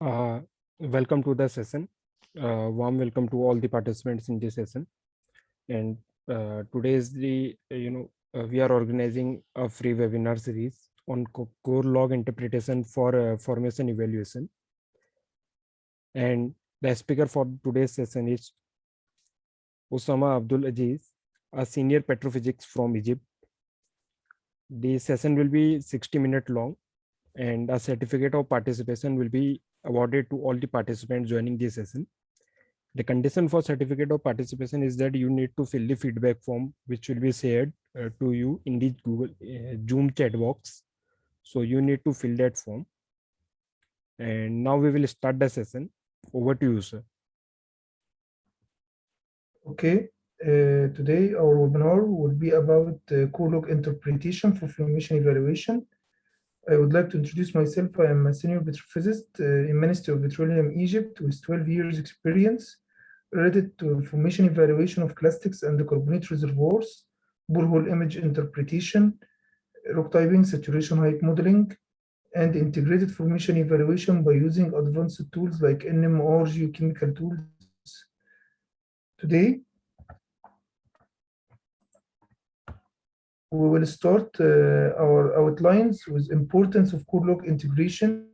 Uh, Welcome to the session. Warm welcome to all the participants in this session. And today is we are organizing a free webinar series on core log interpretation for formation evaluation. And the speaker for today's session is Osama Abdul Aziz, a senior petrophysics from Egypt. The session will be 60-minute long, and a certificate of participation will be awarded to all the participants joining this session. The condition for certificate of participation is that you need to fill the feedback form, which will be shared to you in the Google Zoom chat box. So you need to fill that form. And now we will start the session. Over to you, sir. Okay, today our webinar will be about core log interpretation for formation evaluation. I would like to introduce myself. I am a senior petrophysicist in Ministry of Petroleum, Egypt, with 12 years experience related to formation evaluation of clastics and carbonate reservoirs, borehole image interpretation, rock typing, saturation height modeling, and integrated formation evaluation by using advanced tools like NMR geochemical tools. Today, we will start our outlines with importance of core log integration,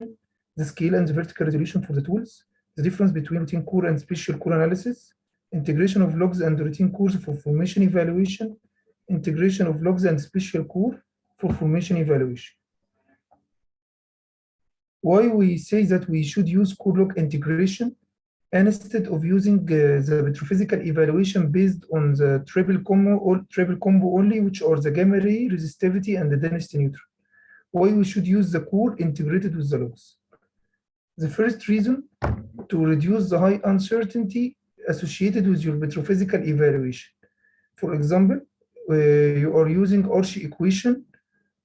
the scale and the vertical resolution for the tools, the difference between routine core and special core analysis, integration of logs and routine cores for formation evaluation, integration of logs and special core for formation evaluation. Why we say that we should use core log integration instead of using the petrophysical evaluation based on the triple combo only, which are the gamma ray, resistivity, and the density neutral. Why we should use the core integrated with the logs? The first reason, to reduce the high uncertainty associated with your petrophysical evaluation. For example, you are using Archie equation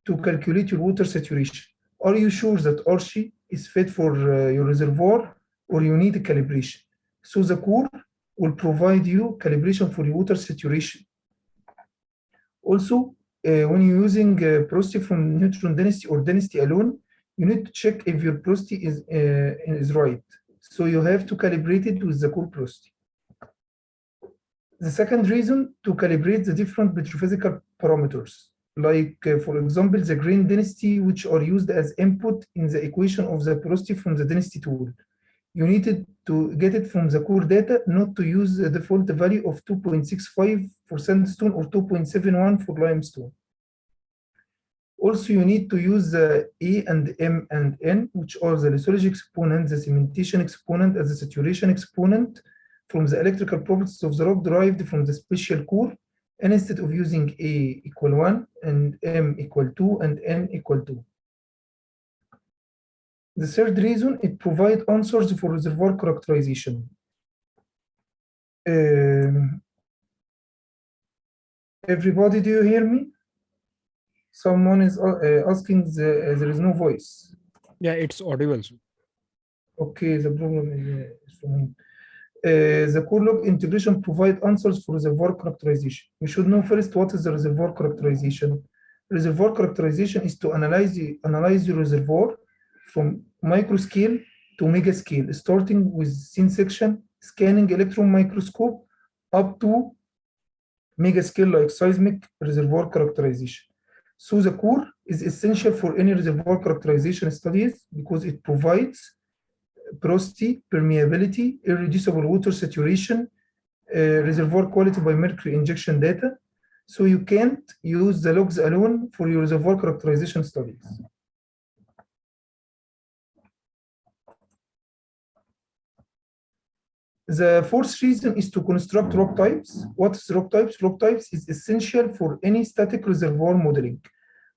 to calculate your water saturation. Are you sure that Archie is fit for your reservoir, or you need a calibration? So the core will provide you calibration for your water saturation. Also, when you're using porosity from neutron density or density alone, you need to check if your porosity is right. So you have to calibrate it with the core porosity. The second reason, to calibrate the different petrophysical parameters, like for example, the grain density, which are used as input in the equation of the porosity from the density tool. You needed to get it from the core data, not to use the default value of 2.65 for sandstone or 2.71 for limestone. Also, you need to use the A and M and N, which are the lithology exponent, the cementation exponent, and the saturation exponent from the electrical properties of the rock derived from the special core, and instead of using A equal 1 and M equal 2 and N equal 2. The third reason, it provides answers for reservoir characterization. Everybody, do you hear me? Someone is asking, there is no voice. Yeah, it's audible, sir. Okay, the problem is from him. The core log integration provide answers for reservoir characterization. We should know first what is the reservoir characterization. Reservoir characterization is to analyze the reservoir from micro scale to mega scale, starting with thin section, scanning electron microscope, up to mega scale like seismic reservoir characterization. So the core is essential for any reservoir characterization studies because it provides porosity, permeability, irreducible water saturation, reservoir quality by mercury injection data. So you can't use the logs alone for your reservoir characterization studies. The fourth reason is to construct rock types. What is rock types? Rock types is essential for any static reservoir modeling.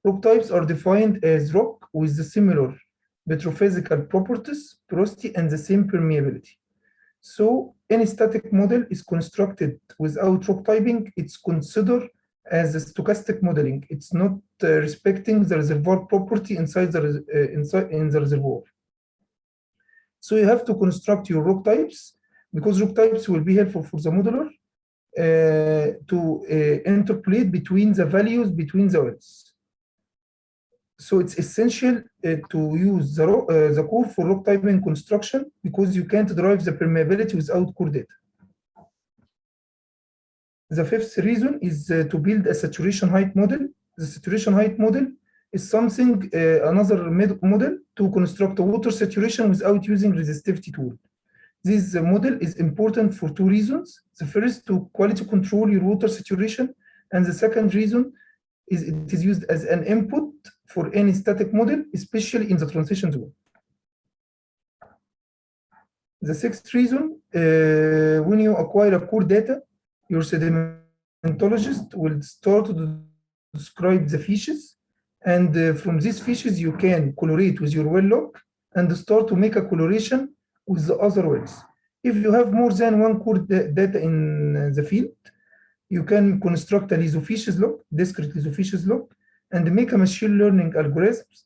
Rock types are defined as rock with the similar petrophysical properties, porosity, and the same permeability. So any static model is constructed without rock typing. It's considered as a stochastic modeling. It's not respecting the reservoir property inside the reservoir. So you have to construct your rock types, because rock types will be helpful for the modeler to interpolate between the values between the wells. So it's essential to use the core for rock typing construction because you can't derive the permeability without core data. The fifth reason is to build a saturation height model. The saturation height model is something, another model to construct a water saturation without using resistivity tool. This model is important for two reasons. The first, to quality control your water saturation, and the second reason is it is used as an input for any static model, especially in the transition zone. The sixth reason, when you acquire a core data, your sedimentologist will start to describe the fishes, and from these fishes you can colorate with your well log and start to make a coloration with the other wells. If you have more than one core data in the field, you can construct a lithofishes log, discrete lithofishes log, and make a machine learning algorithms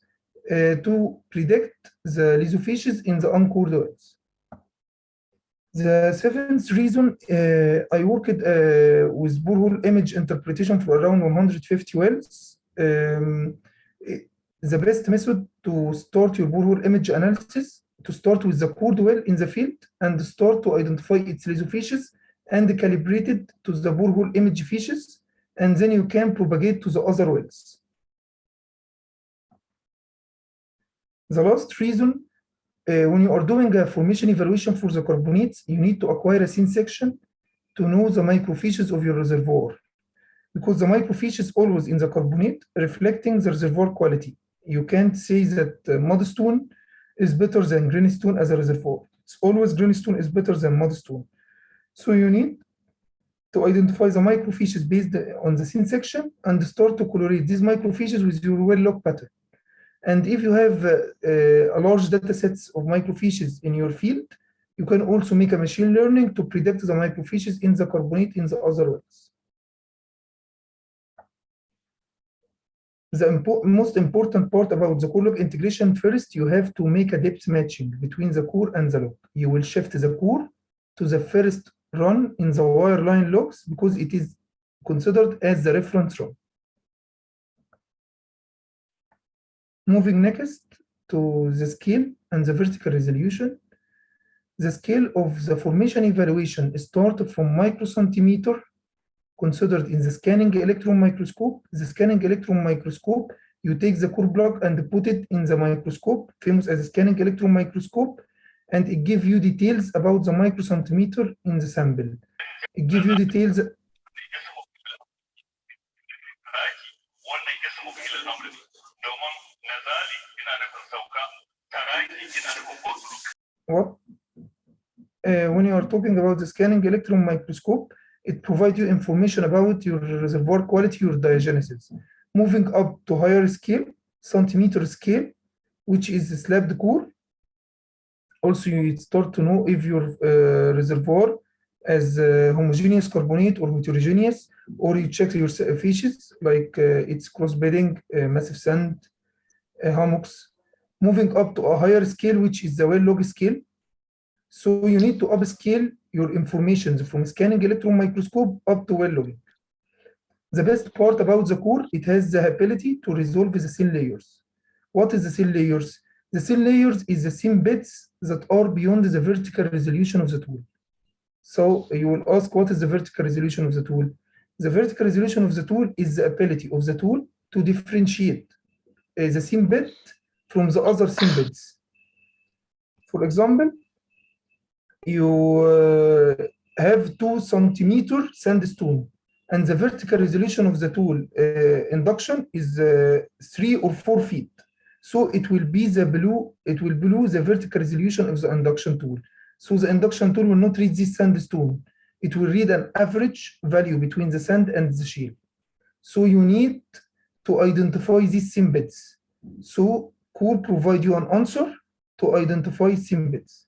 to predict the lithofishes in the uncored wells. The seventh reason, I worked with borehole image interpretation for around 150 wells. The best method to start your borehole image analysis, to start with the cored well in the field and start to identify its lithofishes and calibrate it to the borehole image fishes, and then you can propagate to the other wells. The last reason, when you are doing a formation evaluation for the carbonates, you need to acquire a thin section to know the microfishes of your reservoir, because the microfishes always in the carbonate reflecting the reservoir quality. You can't say that mudstone is better than greenstone as a reservoir. It's always greenstone is better than mudstone. So you need to identify the microfishes based on the thin section and start to colorate these microfishes with your well log pattern. And if you have a large data sets of microfishes in your field, you can also make a machine learning to predict the microfishes in the carbonate in the other wells. The most important part about the core log integration, first, you have to make a depth matching between the core and the log. You will shift the core to the first run in the wireline logs because it is considered as the reference run. Moving next to the scale and the vertical resolution. The scale of the formation evaluation starts from microcentimeter considered in the scanning electron microscope. The scanning electron microscope, you take the core block and put it in the microscope, famous as a scanning electron microscope, and it gives you details about the microcentimeter in the sample. It gives you details. What? When you are talking about the scanning electron microscope, it provides you information about your reservoir quality, your diagenesis. Moving up to higher scale, centimeter scale, which is the slabbed core. Also, you start to know if your reservoir as homogeneous carbonate or heterogeneous, or you check your fishes like its cross-bedding, massive sand, hummocks. Moving up to a higher scale, which is the well log scale. So you need to upscale your information from scanning electron microscope up to well logging. The best part about the core, it has the ability to resolve the thin layers. What is the thin layers? The thin layers is the thin bits that are beyond the vertical resolution of the tool. So you will ask, what is the vertical resolution of the tool? The vertical resolution of the tool is the ability of the tool to differentiate the thin bit from the other thin bits. For example, you have 2 centimeter sandstone, and the vertical resolution of the tool induction is 3 or 4 feet. So it will be below the vertical resolution of the induction tool. So the induction tool will not read this sandstone. It will read an average value between the sand and the shale. So you need to identify these thin bits. So core provide you an answer to identify thin bits.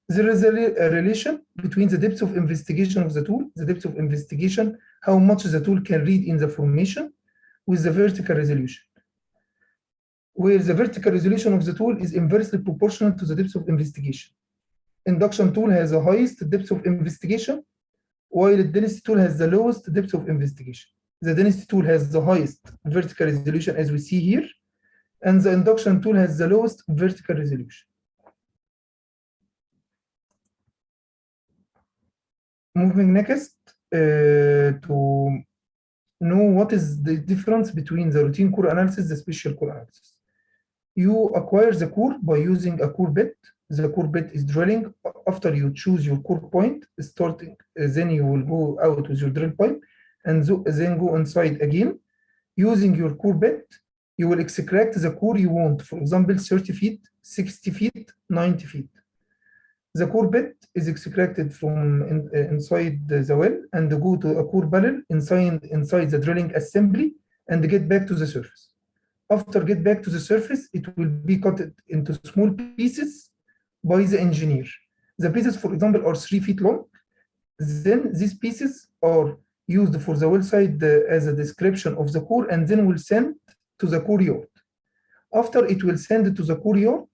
There is a relation between the depth of investigation of the tool, the depth of investigation, how much the tool can read in the formation, with the vertical resolution, where the vertical resolution of the tool is inversely proportional to the depth of investigation. Induction tool has the highest depth of investigation, while the density tool has the lowest depth of investigation. The density tool has the highest vertical resolution, as we see here, and the induction tool has the lowest vertical resolution. Moving next to know what is the difference between the routine core analysis and the special core analysis. You acquire the core by using a core bit. The core bit is drilling. After you choose your core point, starting, then you will go out with your drill pipe and then go inside again. Using your core bit, you will extract the core you want, for example, 30 feet, 60 feet, 90 feet. The core bit is extracted from inside the well and go to a core barrel inside the drilling assembly and get back to the surface. After get back to the surface, it will be cut into small pieces by the engineer. The pieces, for example, are 3 feet long. Then these pieces are used for the well side as a description of the core and then will send to the core yard. After it will send to the core yard,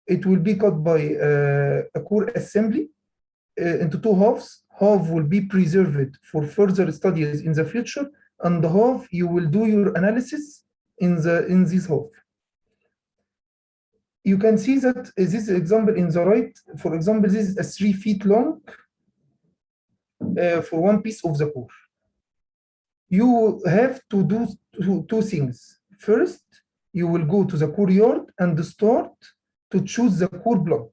it will be cut by a core assembly into 2 halves. Half will be preserved for further studies in the future, and half you will do your analysis in this half. You can see that this example in the right, for example, this is a 3 feet long for one piece of the core. You have to do two things. First, you will go to the core yard and start to choose the core block.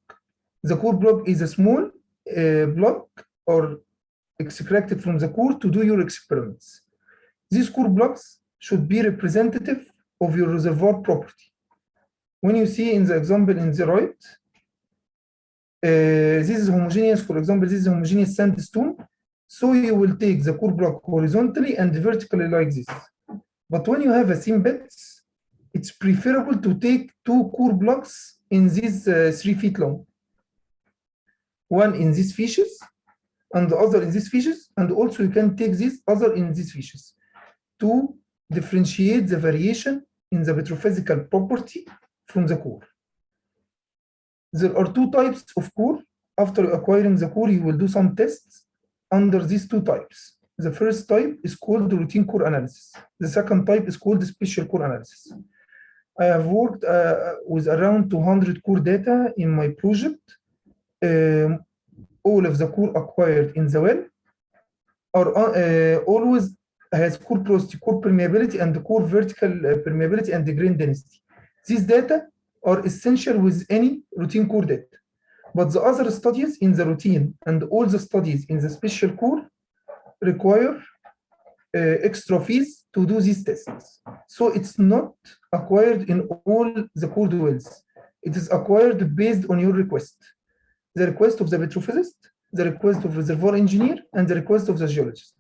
The core block is a small block or extracted from the core to do your experiments. These core blocks should be representative of your reservoir property. When you see in the example in the right, this is homogeneous, for example, this is homogeneous sandstone. So you will take the core block horizontally and vertically like this. But when you have a seam beds, it's preferable to take 2 core blocks in this 3 feet long. One in these fishes and the other in these fishes, and also you can take this other in these fishes to differentiate the variation in the petrophysical property from the core. There are 2 types of core. After acquiring the core, you will do some tests under these 2 types. The first type is called the routine core analysis. The second type is called the special core analysis. I have worked with around 200 core data in my project. All of the core acquired in the well are always has core porosity, core permeability, and the core vertical permeability and the grain density. These data are essential with any routine core data. But the other studies in the routine and all the studies in the special core require extra fees to do these tests. So it's not acquired in all the core wells. It is acquired based on your request. The request of the petrophysicist, the request of reservoir engineer, and the request of the geologist.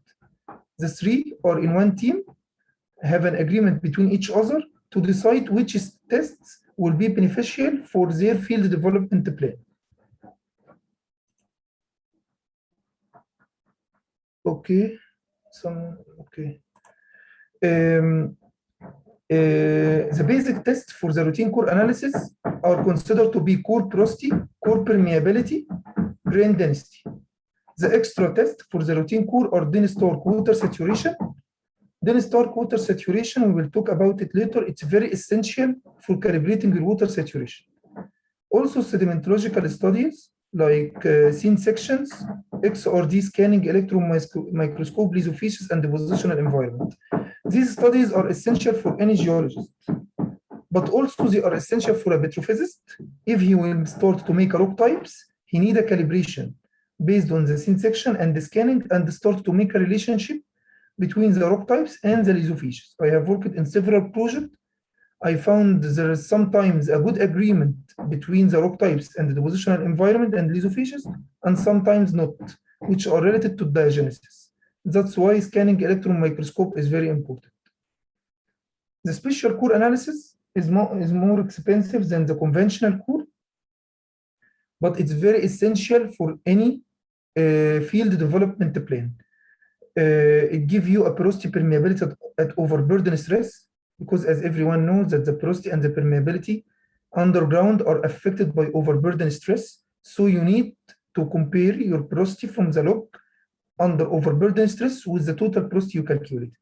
The 3 are in one team, have an agreement between each other to decide which tests will be beneficial for their field development plan. Okay, the basic tests for the routine core analysis are considered to be core porosity, core permeability, grain density. The extra test for the routine core are dense torque water saturation. Dense torque water saturation, we will talk about it later. It's very essential for calibrating your water saturation. Also, sedimentological studies like scene sections, XRD scanning, electron microscope, lithophysis, and the positional environment. These studies are essential for any geologist, but also they are essential for a petrophysicist. If he will start to make a rock types, he need a calibration based on the scene section and the scanning, and start to make a relationship between the rock types and the lithophysis. I have worked in several projects. I found there is sometimes a good agreement between the rock types and the positional environment and lithophysis, and sometimes not, which are related to diagenesis. That's why scanning electron microscope is very important. The special core analysis is more expensive than the conventional core, but it's very essential for any field development plan. It gives you a porosity permeability at overburden stress, because as everyone knows that the porosity and the permeability underground are affected by overburden stress. So you need to compare your porosity from the log under overburden stress with the total porosity you calculated.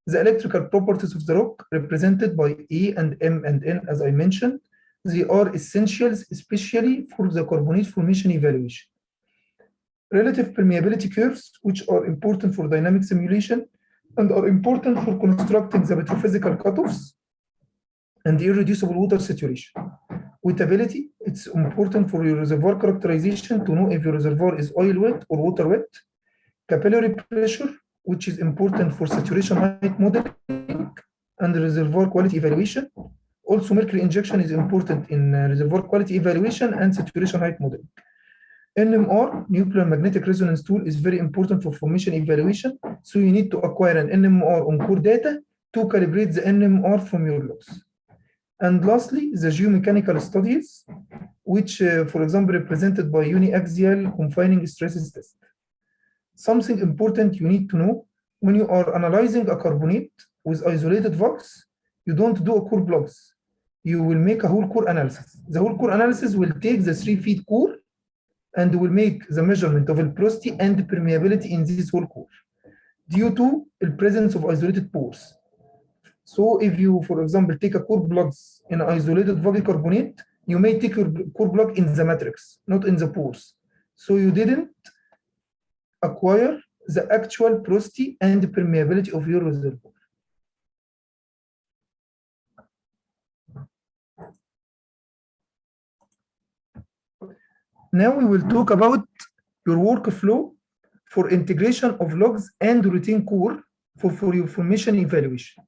The electrical properties of the rock represented by E and M and N, as I mentioned, they are essentials, especially for the carbonate formation evaluation. Relative permeability curves, which are important for dynamic simulation and are important for constructing the petrophysical cutoffs and irreducible water saturation. Wettability, it's important for your reservoir characterization to know if your reservoir is oil wet or water wet. Capillary pressure, which is important for saturation height modeling and reservoir quality evaluation. Also, mercury injection is important in reservoir quality evaluation and saturation height modeling. NMR, nuclear magnetic resonance tool, is very important for formation evaluation. So you need to acquire an NMR on core data to calibrate the NMR from your logs. And lastly, the geomechanical studies, which, for example, represented by uniaxial confining stresses test. Something important you need to know, when you are analyzing a carbonate with isolated values, you don't do a core blocks. You will make a whole core analysis. The whole core analysis will take the 3 feet core and will make the measurement of porosity and permeability in this whole core due to the presence of isolated pores. So if you, for example, take a core blocks in an isolated valley carbonate, you may take your core block in the matrix, not in the pores. So you didn't acquire the actual porosity and permeability of your reservoir. Now we will talk about your workflow for integration of logs and routine core for your formation evaluation.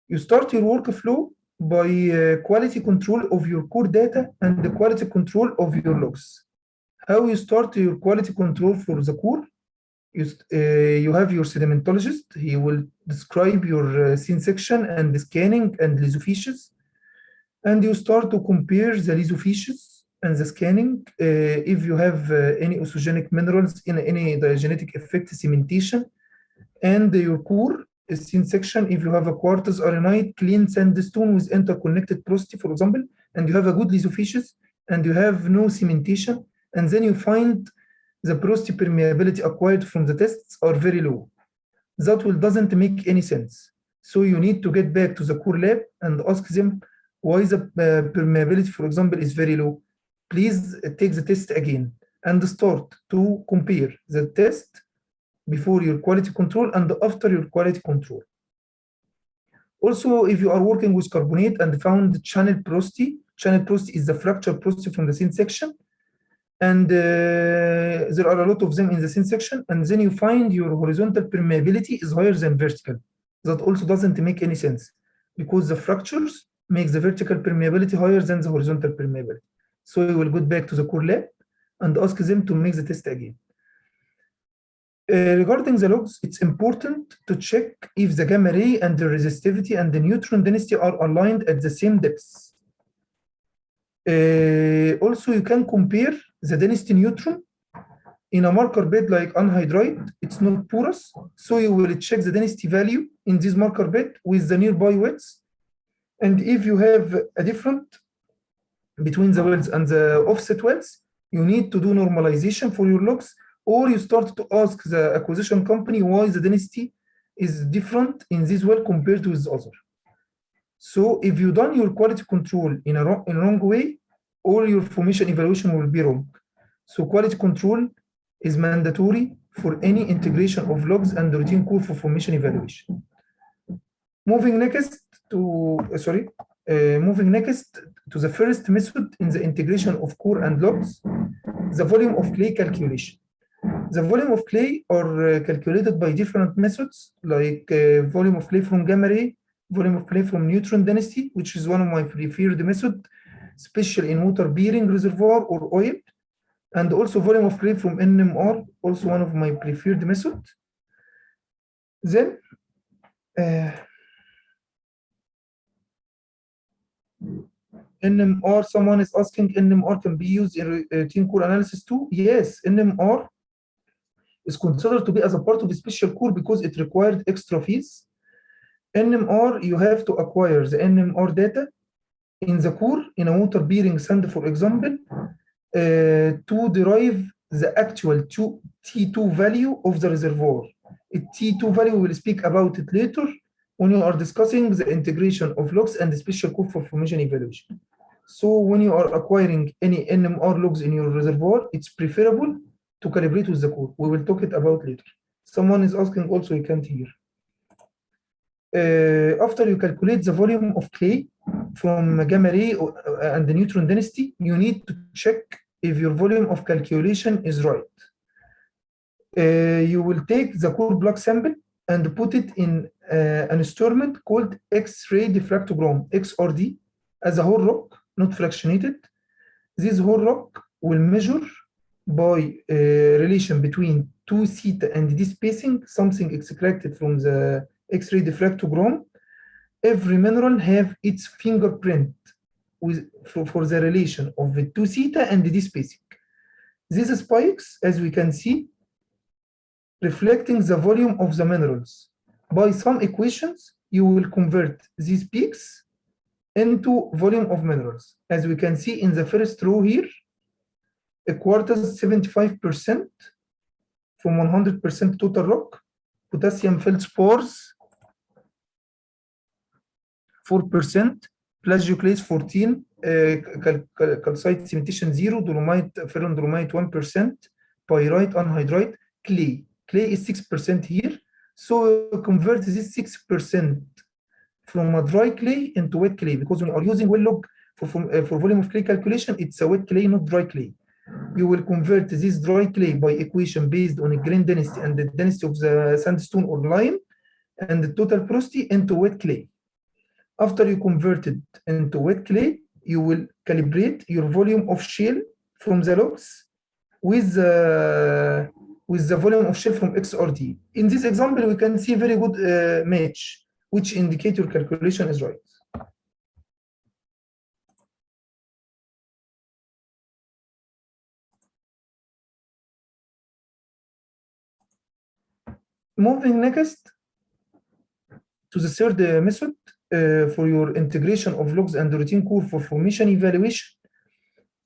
You start your workflow by quality control of your core data and the quality control of your logs. How you start your quality control for the core? You have your sedimentologist. He will describe your scene section and the scanning and lithophysis. And you start to compare the lithophysis and the scanning if you have any oesogenic minerals in any diagenetic effect cementation, and your core scene section if you have a quartz arenite clean sandstone with interconnected porosity, for example, and you have a good lithophysis and you have no cementation, and then you find the porosity permeability acquired from the tests are very low. That doesn't make any sense. So you need to get back to the core lab and ask them why the permeability, for example, is very low. Please take the test again and start to compare the test before your quality control and after your quality control. Also, if you are working with carbonate and found channel porosity is the fracture porosity from the scene section, and there are a lot of them in the scene section, and then you find your horizontal permeability is higher than vertical. That also doesn't make any sense because the fractures make the vertical permeability higher than the horizontal permeability. So you will go back to the core lab and ask them to make the test again. Regarding the logs, it's important to check if the gamma ray and the resistivity and the neutron density are aligned at the same depths. Also, you can compare the density neutron in a marker bed like anhydrite. It's not porous, so you will check the density value in this marker bed with the nearby wells. And if you have a different between the wells and the offset wells, you need to do normalization for your logs, or you start to ask the acquisition company why the density is different in this well compared with the other. So if you done your quality control in a wrong way, all your formation evaluation will be wrong. So quality control is mandatory for any integration of logs and routine core for formation evaluation. Moving next to the first method in the integration of core and logs, the volume of clay calculation. The volume of clay are calculated by different methods, like volume of clay from gamma ray, volume of clay from neutron density, which is one of my preferred methods, especially in water-bearing reservoir or oil, and also volume of clay from NMR, also one of my preferred methods. Then NMR, someone is asking, NMR can be used in routine core analysis too? Yes, NMR is considered to be as a part of a special core because it required extra fees. NMR, you have to acquire the NMR data in the core in a water-bearing sand, for example, to derive the actual T2 value of the reservoir. T2 value, we will speak about it later when you are discussing the integration of logs and the special code for formation evaluation. So when you are acquiring any NMR logs in your reservoir, it's preferable to calibrate with the code. We will talk it about later. Someone is asking also, you can't hear. After you calculate the volume of clay from gamma ray and the neutron density, you need to check if your volume of calculation is right. You will take the core block sample and put it in an instrument called X-ray diffractogram, XRD, as a whole rock, not fractionated. This whole rock will measure by relation between 2 theta and d spacing, something extracted from the X-ray diffractogram. Every mineral have its fingerprint for the relation of the 2 theta and d spacing. These spikes, as we can see, reflecting the volume of the minerals. By some equations, you will convert these peaks into volume of minerals. As we can see in the first row here, a quarter 75% from 100% total rock, potassium feldspars 4%, plagioclase 14, calcite cementation 0, dolomite, ferrondolomite 1%, pyrite, anhydrite, clay. Clay is 6% here. So convert this 6% from a dry clay into wet clay, because when you are using well log for volume of clay calculation, it's a wet clay, not dry clay. You will convert this dry clay by equation based on a grain density and the density of the sandstone or lime and the total porosity into wet clay. After you convert it into wet clay, you will calibrate your volume of shale from the logs with the volume of shale from XRD. In this example, we can see very good match, which indicate your calculation is right. Moving next to the third method for your integration of logs and routine core for formation evaluation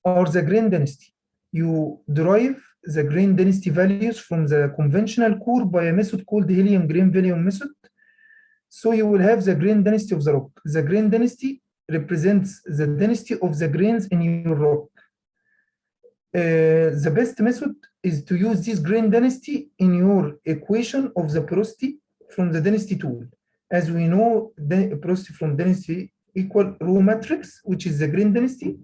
are the grain density. You derive the grain density values from the conventional core by a method called helium grain volume method. So you will have the grain density of the rock. The grain density represents the density of the grains in your rock. The best method is to use this grain density in your equation of the porosity from the density tool. As we know, the porosity from density equal rho matrix, which is the grain density,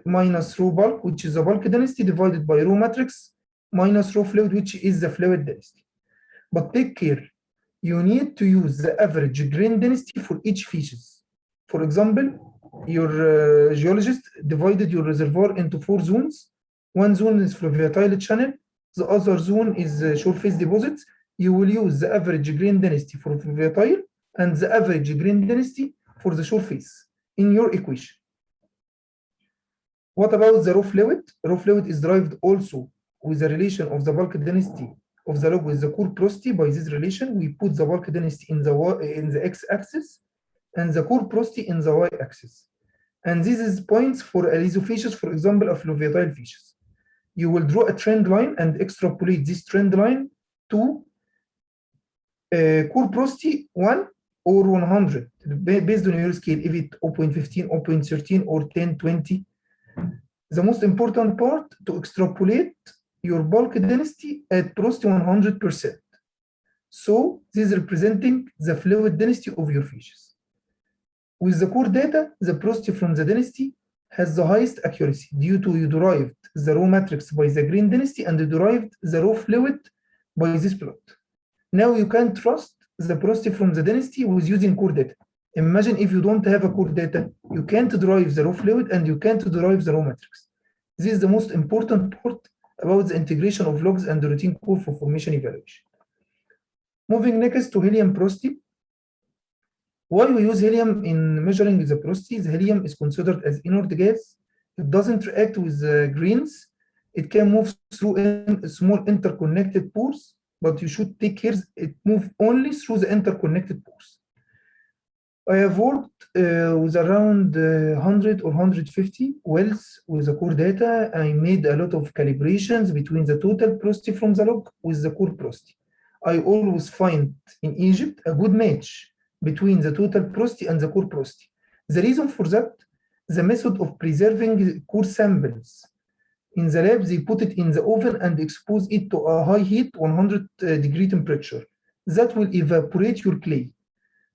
minus rho bulk, which is the bulk density, divided by rho matrix minus rho fluid, which is the fluid density. But take care, you need to use the average grain density for each features. For example, your geologist divided your reservoir into 4 zones. One zone is fluviatile channel, the other zone is shore face deposits. You will use the average grain density for fluviatile and the average grain density for the shore face in your equation. What about the raw fluid? Raw fluid is derived also with the relation of the bulk density of the log with the core porosity. By this relation, we put the bulk density in the x-axis and the core porosity in the y-axis. And this is points for a lithofacious, for example, a fluviatile facies. You will draw a trend line and extrapolate this trend line to core porosity 1 or 100, based on your scale, if it 0.15, 0.13, or 10, 20. The most important part to extrapolate your bulk density at porosity 100%. So this is representing the fluid density of your facies. With the core data, the porosity from the density has the highest accuracy due to you derived the raw matrix by the grain density and you derived the raw fluid by this plot. Now you can trust the porosity from the density with using core data. Imagine if you don't have a core data, you can't derive the raw fluid and you can't derive the raw matrix. This is the most important part about the integration of logs and the routine core for formation evaluation. Moving next to helium porosity. Why we use helium in measuring the porosity? The helium is considered as inert gas. It doesn't react with grains. It can move through small interconnected pores, but you should take care it move only through the interconnected pores. I have worked with around 100 or 150 wells with the core data. I made a lot of calibrations between the total porosity from the log with the core porosity. I always find in Egypt a good match between the total porosity and the core porosity. The reason for that, the method of preserving core samples. In the lab, they put it in the oven and expose it to a high heat, 100-degree temperature. That will evaporate your clay.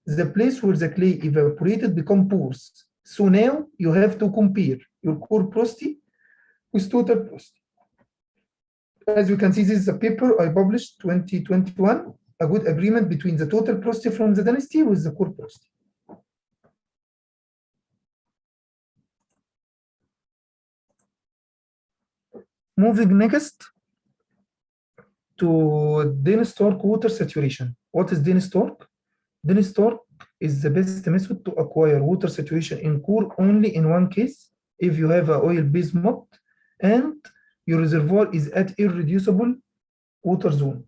The place where the clay evaporated become pores. So now you have to compare your core porosity with total porosity. As you can see, this is a paper I published 2021, a good agreement between the total porosity from the density with the core porosity. Moving next to dense torque water saturation. What is dense torque? Dense torque is the best method to acquire water saturation in core only in one case, if you have an oil-based mud and your reservoir is at irreducible water zone.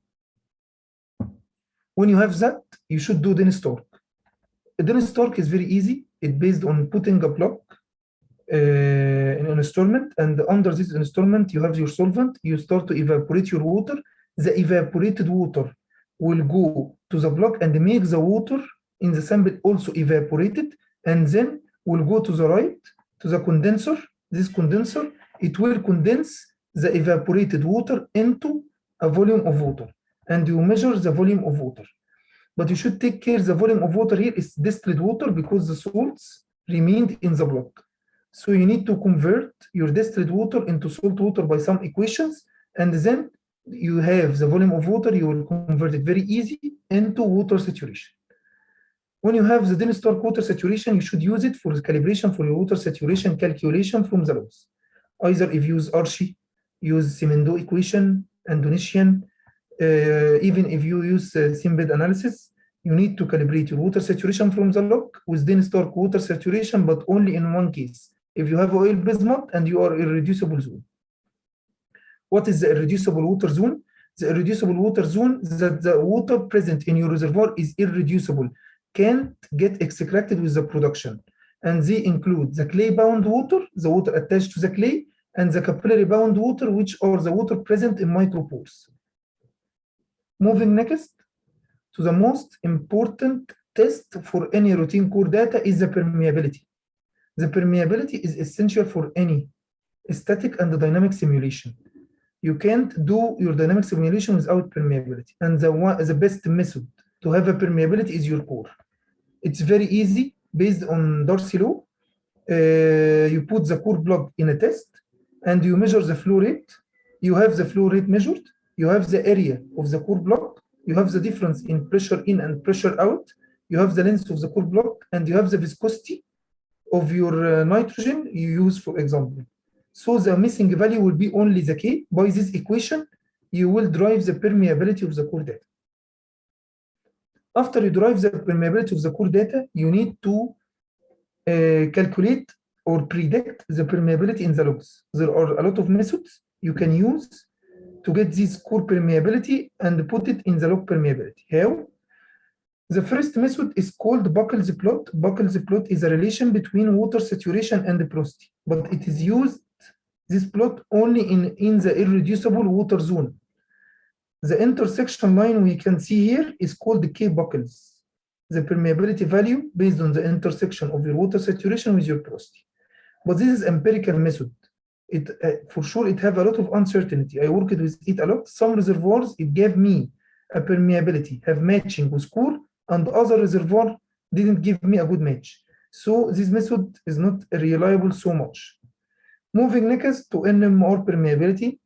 When you have that, you should do dense torque. Dense torque is very easy. It's based on putting a block in an instrument, and under this instrument you have your solvent. You start to evaporate your water. The evaporated water will go to the block and make the water in the sample also evaporated, and then will go to the right to the condenser. This condenser, it will condense the evaporated water into a volume of water, and you measure the volume of water. But you should take care the volume of water here is distilled water because the salts remained in the block. So you need to convert your distilled water into salt water by some equations, and then you have the volume of water, you will convert it very easy into water saturation. When you have the dense torque water saturation, you should use it for the calibration for your water saturation calculation from the laws. Either if you use Archie, use Simondot equation, Indonesian, even if you use Simbed analysis, you need to calibrate your water saturation from the log with dense torque water saturation, but only in one case. If you have oil-based mud and you are irreducible zone. What is the irreducible water zone? The irreducible water zone is that the water present in your reservoir is irreducible, can't get extracted with the production. And they include the clay-bound water, the water attached to the clay, and the capillary-bound water, which are the water present in micropores. Moving next to the most important test for any routine core data is the permeability. The permeability is essential for any static and dynamic simulation. You can't do your dynamic simulation without permeability. And the best method to have a permeability is your core. It's very easy based on Darcy law. You put the core block in a test and you measure the flow rate. You have the flow rate measured. You have the area of the core block. You have the difference in pressure in and pressure out. You have the length of the core block, and you have the viscosity of your nitrogen you use, for example. So the missing value will be only the K. By this equation, you will derive the permeability of the core data. After you derive the permeability of the core data, you need to calculate or predict the permeability in the logs. There are a lot of methods you can use to get this core permeability and put it in the log permeability. How? The first method is called Buckle's plot. Buckle's plot is a relation between water saturation and the porosity, but it is used, this plot, only in the irreducible water zone. The intersection line we can see here is called K buckles, the permeability value based on the intersection of your water saturation with your porosity. But this is empirical method. It for sure it have a lot of uncertainty. I worked with it a lot. Some reservoirs it gave me a permeability have matching with core, and other reservoir didn't give me a good match. So this method is not reliable so much. Moving next to NMR permeability.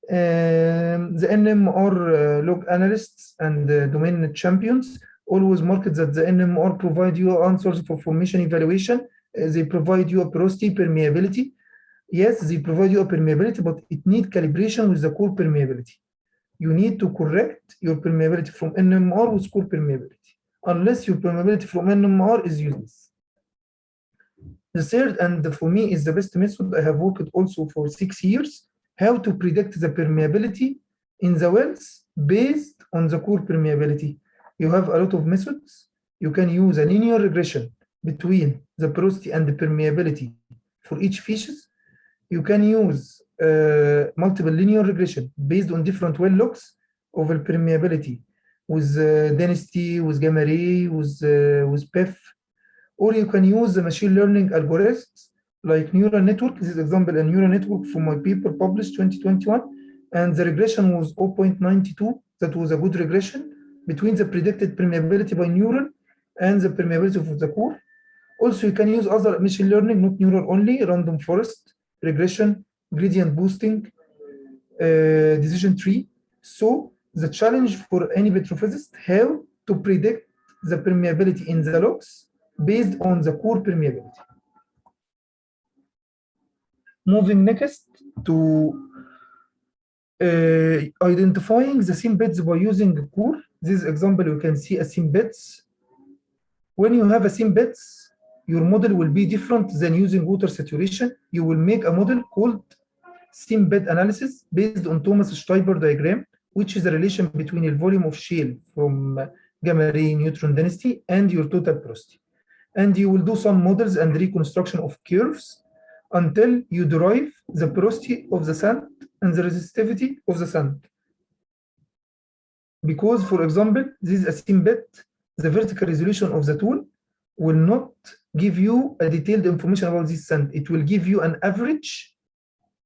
The NMR log analysts and domain champions always market that the NMR provide you answers for formation evaluation. They provide you a porosity permeability. Yes, they provide you a permeability, but it needs calibration with the core permeability. You need to correct your permeability from NMR with core permeability. Unless your permeability from NMR is useless. The third, and for me is the best method, I have worked also for 6 years, how to predict the permeability in the wells based on the core permeability. You have a lot of methods. You can use a linear regression between the porosity and the permeability for each features. You can use multiple linear regression based on different well logs of permeability with density, with gamma ray, with PEF, or you can use the machine learning algorithms like neural network. This is example a neural network from my paper published 2021, and the regression was 0.92. That was a good regression between the predicted permeability by neural and the permeability of the core. Also, you can use other machine learning, not neural only, random forest regression, gradient boosting, decision tree. So the challenge for any petrophysicist, how to predict the permeability in the logs based on the core permeability. Moving next to identifying the seam beds by using core. This example, you can see a seam beds. When you have a seam beds, your model will be different than using water saturation. You will make a model called seam bed analysis based on Thomas Steiber diagram, which is a relation between the volume of shale from gamma ray neutron density and your total porosity. And you will do some models and reconstruction of curves until you derive the porosity of the sand and the resistivity of the sand. Because, for example, this is a seam bed, the vertical resolution of the tool will not give you a detailed information about this sand. It will give you an average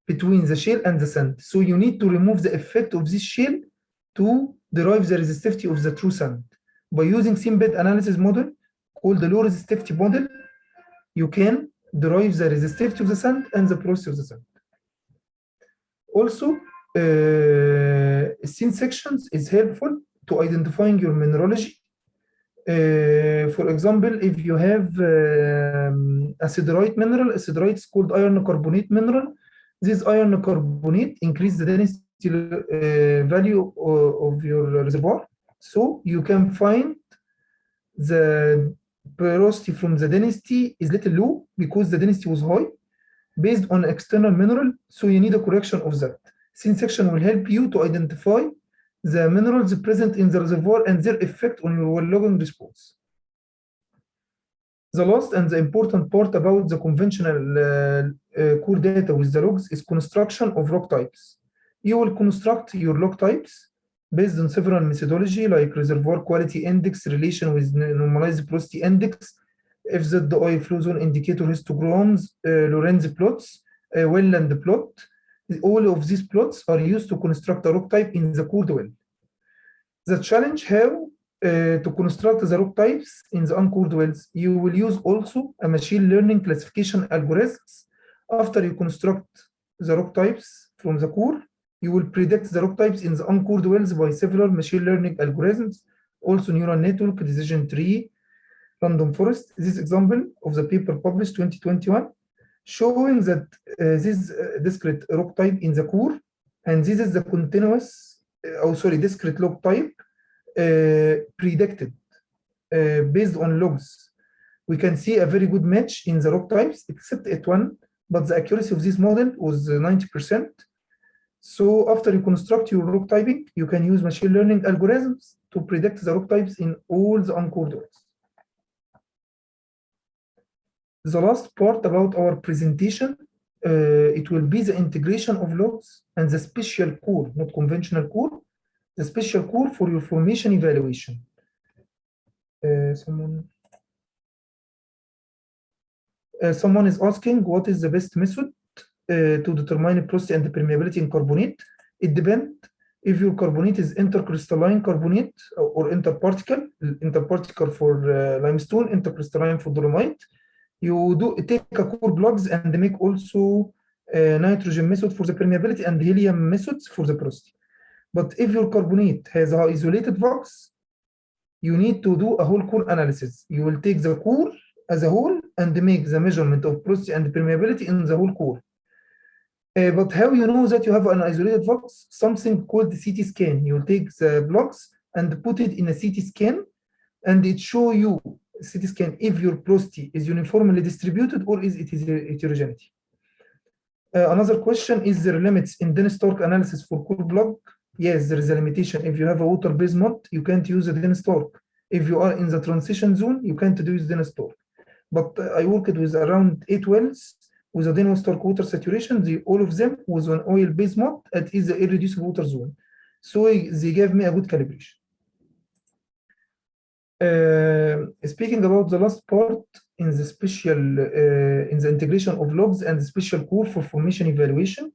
between the shale and the sand. So you need to remove the effect of this shale to derive the resistivity of the true sand. By using seam bed analysis model called the low resistivity model, you can derive the resistivity of the sand and the porosity of the sand. Also, seam sections is helpful to identifying your mineralogy. For example, if you have a siderite mineral, a siderite is called iron carbonate mineral. This iron carbonate increase the density value of your reservoir. So you can find the porosity from the density is little low because the density was high based on external mineral. So you need a correction of that. Seam section will help you to identify the minerals present in the reservoir and their effect on your well logging response. The last and the important part about the conventional core data with the logs is construction of log types. You will construct your log types based on several methodology like reservoir quality index relation with normalized porosity index, FZI flow zone indicator histograms, Lorenz plots, Welland plot. All of these plots are used to construct a rock type in the core well. The challenge how to construct the rock types in the uncored wells. You will use also a machine learning classification algorithms. After you construct the rock types from the core, you will predict the rock types in the uncored wells by several machine learning algorithms, also neural network, decision tree, random forest. This example of the paper published 2021 showing that this discrete rock type in the core, and this is the continuous, discrete log type predicted based on logs. We can see a very good match in the rock types, except at one, but the accuracy of this model was 90%. So after you construct your rock typing, you can use machine learning algorithms to predict the rock types in all the uncored wells. The last part about our presentation, it will be the integration of logs and the special core, not conventional core, the special core for your formation evaluation. Someone is asking what is the best method to determine porosity and permeability in carbonate. It depends if your carbonate is intercrystalline carbonate or interparticle for limestone, intercrystalline for dolomite. You take a core plugs and make also nitrogen method for the permeability and helium methods for the porosity. But if your carbonate has an isolated flux, you need to do a whole core analysis. You will take the core as a whole and make the measurement of porosity and permeability in the whole core. But how you know that you have an isolated flux? Something called the CT scan. You will take the blocks and put it in a CT scan, and it show you CT scan if your porosity is uniformly distributed or is it is heterogeneity. Another question, is there limits in dense torque analysis for core block? Yes, there is a limitation. If you have a water-based mod, you can't use a dense torque. If you are in the transition zone, you can't use dense torque. But I worked with around 8 wells with a dense torque water saturation. All of them was on oil-based mod at is the irreducible water zone. So they gave me a good calibration. Speaking about the last part in the special in the integration of logs and the special core for formation evaluation,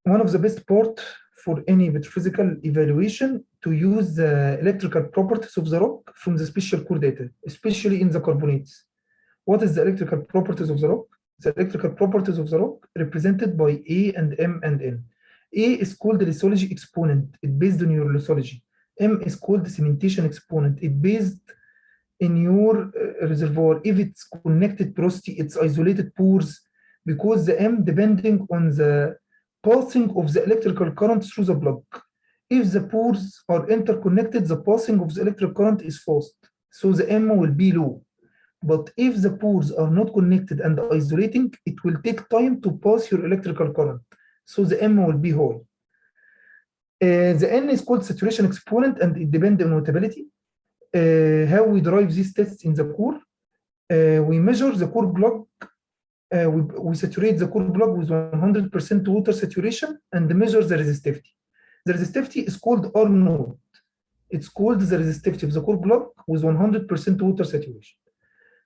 one of the best part for any petrophysical evaluation to use the electrical properties of the rock from the special core data, especially in the carbonates. What is the electrical properties of the rock? The electrical properties of the rock represented by A and M and N. A is called the lithology exponent. It's based on your lithology. M is called the cementation exponent. It's based in your reservoir. If it's connected porosity, it's isolated pores, because the M depending on the passing of the electrical current through the plug. If the pores are interconnected, the passing of the electric current is fast, so the M will be low. But if the pores are not connected and isolating, it will take time to pass your electrical current, so the M will be high. The N is called saturation exponent, and it depends on notability. How we derive these tests in the core? We measure the core plug. We saturate the core plug with 100% water saturation and measure the resistivity. The resistivity is called R node. It's called the resistivity of the core plug with 100% water saturation.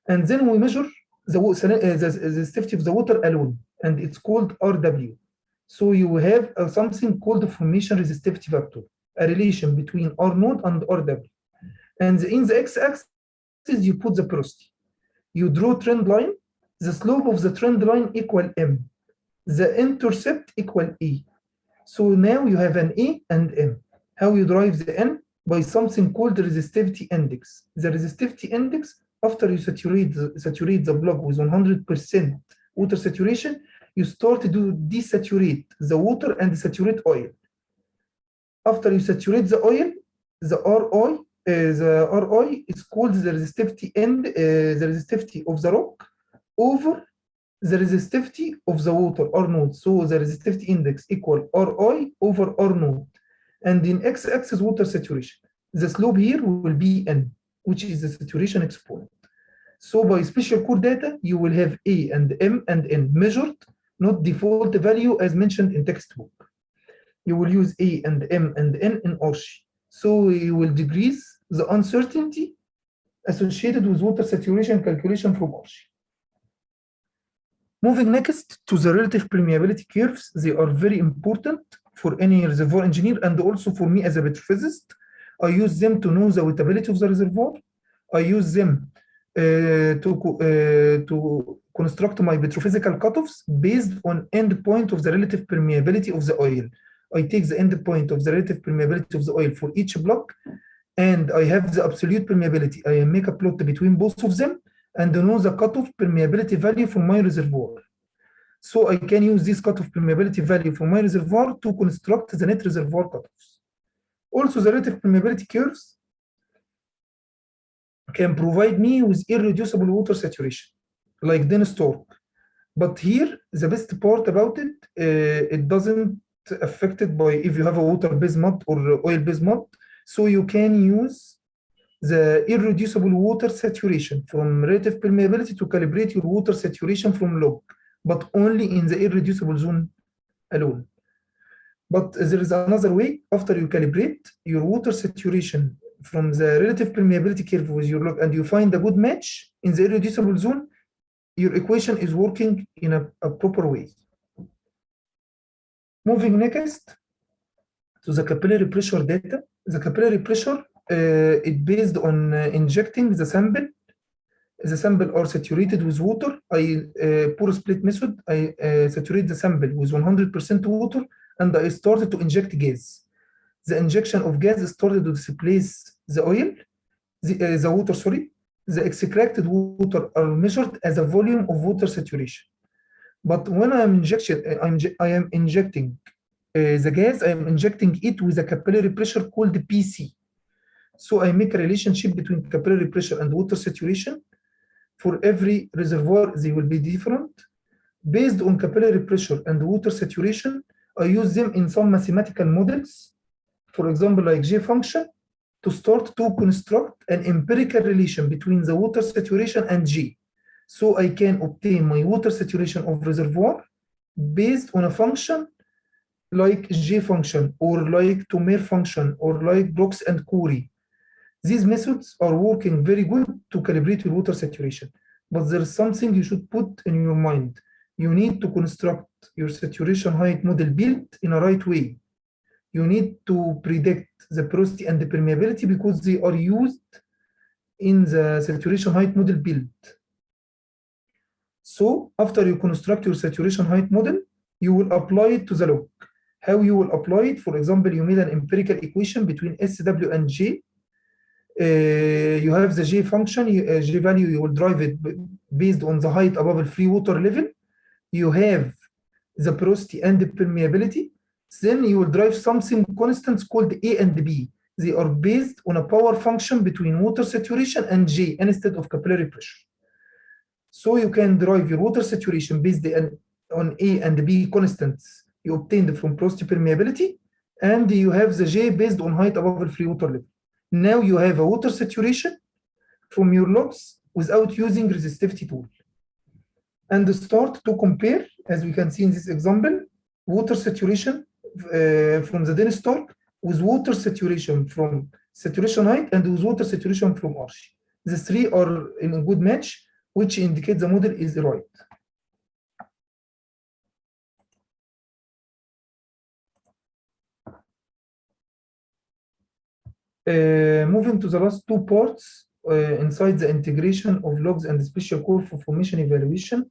And then we measure the resistivity of the water alone, and it's called RW. So you have something called the formation resistivity factor, a relation between R node and RW. And in the x-axis, you put the porosity. You draw trend line. The slope of the trend line equal M. The intercept equal E. So now you have an A and M. How you derive the N? By something called the resistivity index. The resistivity index, after you saturate the plug with 100% water saturation, you start to desaturate the water and saturate oil. After you saturate the oil, the RI is called the resistivity of the rock over the resistivity of the water, R node. So the resistivity index equal Ri over R node. And in x-axis water saturation, the slope here will be N, which is the saturation exponent. So by special core data, you will have A and M and N measured, not default value as mentioned in textbook. You will use A and M and N in Archie. So you will decrease the uncertainty associated with water saturation calculation from Archie. Moving next to the relative permeability curves, they are very important for any reservoir engineer and also for me as a petrophysicist. I use them to know the wettability of the reservoir. I use them to construct my petrophysical cutoffs based on endpoint of the relative permeability of the oil. I take the endpoint of the relative permeability of the oil for each block, and I have the absolute permeability. I make a plot between both of them and know the cutoff permeability value from my reservoir. So I can use this cutoff permeability value from my reservoir to construct the net reservoir cutoffs. Also, the relative permeability curves can provide me with irreducible water saturation, like Dennis Tork. But here, the best part about it, it doesn't affected by if you have a water-based mud or oil-based mud. So you can use the irreducible water saturation from relative permeability to calibrate your water saturation from log, but only in the irreducible zone alone. But there is another way. After you calibrate your water saturation from the relative permeability curve with your log and you find a good match in the irreducible zone, your equation is working in a proper way. Moving next to the capillary pressure data. The capillary pressure is based on injecting the sample. The sample are saturated with water. I pour split method. I saturate the sample with 100% water, and I started to inject gas. The injection of gas started to displace the oil, the water. Sorry, the extracted water are measured as a volume of water saturation. But when I am injecting the gas, I am injecting it with a capillary pressure called PC. So I make a relationship between capillary pressure and water saturation. For every reservoir, they will be different. Based on capillary pressure and water saturation, I use them in some mathematical models, for example, like J function, to start to construct an empirical relation between the water saturation and G. So I can obtain my water saturation of reservoir based on a function like J function, or like Tomer function, or like Brooks and Corey. These methods are working very good to calibrate your water saturation, but there's something you should put in your mind. You need to construct your saturation height model built in a right way. You need to predict the porosity and the permeability because they are used in the saturation height model build. So after you construct your saturation height model, you will apply it to the log. How you will apply it? For example, you made an empirical equation between SW and J. You have the J function, J value, you will drive it based on the height above the free water level. You have the porosity and the permeability. Then you will drive something constants called A and B. They are based on a power function between water saturation and J instead of capillary pressure. So you can drive your water saturation based on A and B constants you obtained from porosity permeability, and you have the J based on height above the free water level. Now you have a water saturation from your logs without using resistivity tool. And start to compare, as we can see in this example, water saturation from the dense torque with water saturation from saturation height and with water saturation from Archie. The three are in a good match, which indicates the model is right. Moving to the last two parts inside the integration of logs and special core for formation evaluation.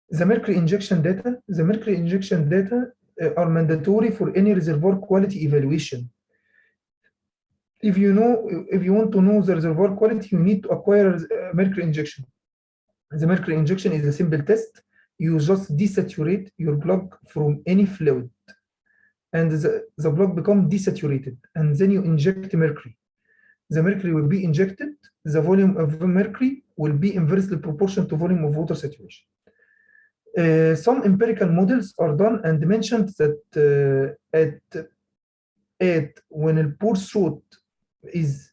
The mercury injection data. The mercury injection data are mandatory for any reservoir quality evaluation. If you want to know the reservoir quality, you need to acquire mercury injection. The mercury injection is a simple test. You just desaturate your plug from any fluid, and the plug becomes desaturated, and then you inject mercury. The mercury will be injected. The volume of the mercury will be inversely proportional to volume of water saturation. Some empirical models are done and mentioned that when a pore throat is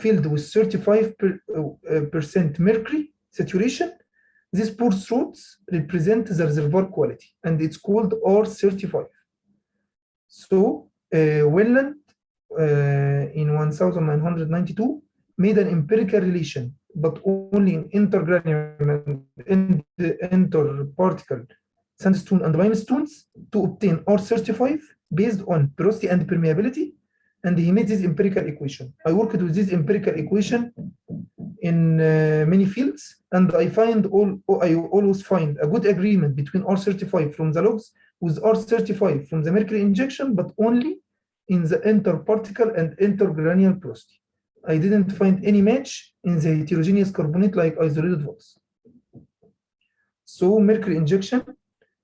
filled with 35% mercury saturation, these pore throats represent the reservoir quality, and it's called R35. So Welland in 1992 made an empirical relation, but only in intergranular and interparticle sandstone and limestones to obtain R35 based on porosity and permeability, and he made this empirical equation. I worked with this empirical equation in many fields, and I always find a good agreement between R35 from the logs with R35 from the mercury injection, but only in the interparticle and intergranular porosity. I didn't find any match in the heterogeneous carbonate like isolated voids. So mercury injection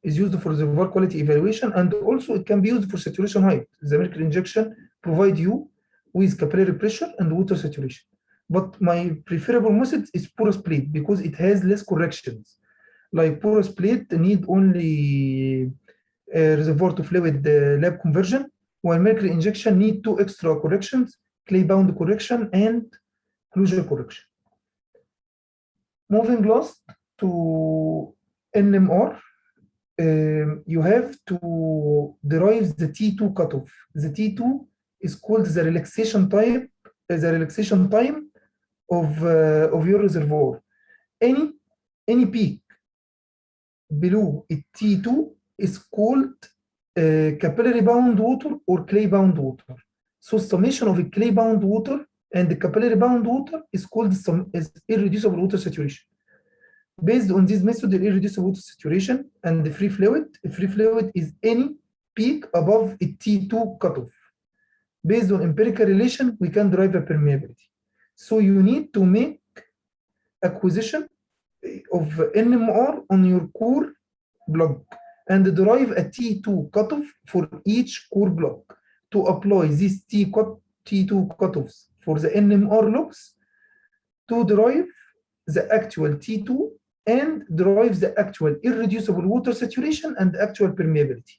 is used for reservoir quality evaluation, and also it can be used for saturation height. The mercury injection provides you with capillary pressure and water saturation. But my preferable method is porous plate because it has less corrections. Like porous plate need only reservoir to fluid lab conversion, while mercury injection need two extra corrections: clay bound correction and closure correction. Moving last to NMR, you have to derive the T2 cutoff. The T2 is called the relaxation time of your reservoir. Any peak below a T2 is called capillary bound water or clay bound water. So summation of a clay bound water and the capillary bound water is called irreducible water saturation. Based on this method, the irreducible water saturation and the free fluid is any peak above a T2 cutoff. Based on empirical relation, we can derive a permeability. So you need to make acquisition of NMR on your core block and derive a T2 cutoff for each core block to apply these T2 cutoffs for the NMR logs to derive the actual T2 and derive the actual irreducible water saturation and actual permeability.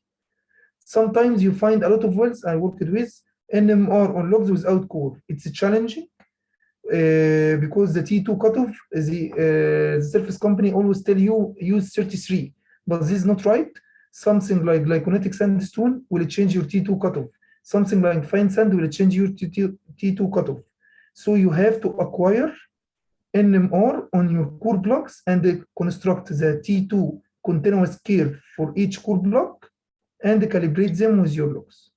Sometimes you find a lot of wells I worked with NMR on logs without core. It's challenging because the T2 cutoff, the surface company always tell you use 33, but this is not right. Something like glyconitic sandstone will change your T2 cutoff. Something like fine sand will change your T2 T2 cutoff. So you have to acquire NMR on your core blocks and construct the T2 continuous curve for each core block and calibrate them with your logs.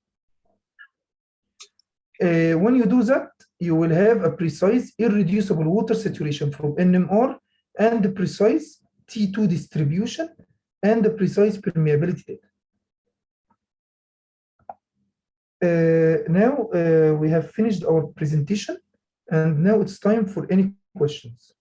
When you do that, you will have a precise irreducible water saturation from NMR and the precise T2 distribution and the precise permeability data. Now we have finished our presentation, and now it's time for any questions.